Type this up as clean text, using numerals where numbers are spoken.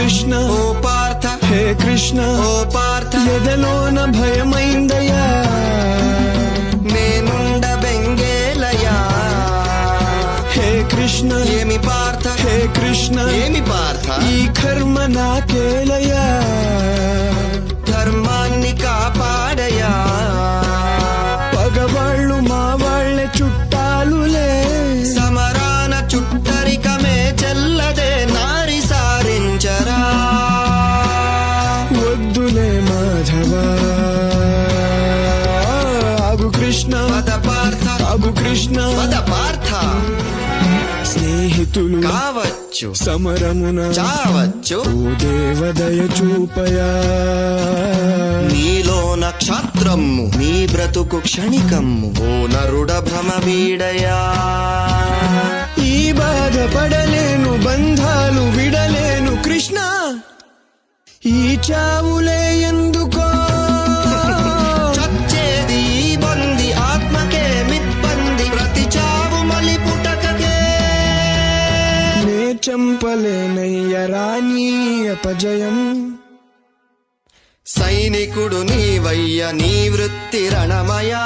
కృష్ణ ఓ పార్థ, హే కృష్ణ ఓ పార్థ, ఎదలోన భయమైందయ్యా నేనుండ బెంగేలయా. హే కృష్ణ ఏమి పార్థ, హే కృష్ణ ఏమి పార్థ, ఈ కర్మ నాకేలయ్యా ధర్మాన్ని కాపాడయా. పగవాళ్ళు మా వాళ్ళే చుట్టాలులే సమరాన చుట్టరికమే చెల్లదే నారి సారించరా. వద్దులే మాధవా ఆగు కృష్ణ పద పార్థ, ఆగు కృష్ణ పద పార్థ, స్నేహితులు కావచ్చు సమరమున చావచ్చు. ఓ దేవదయ చూపయా నీలో నక్షత్రము నీ బ్రతుకు క్షణికమ్ము. ఓ నరుడ భ్రమ వీడయా. ఈ బాధపడలేను బంధాలు విడలేను కృష్ణ ఈ చావులే ఎందుకో చచ్చేది ఈ బంది ఆత్మకే మిబ్బంది. ప్రతి చావు మలి పుటకకే. నే చంపలేనయ్యరా నీ అపజయం సైనికుడు నీవయ్య నీ వృత్తి రణమయా.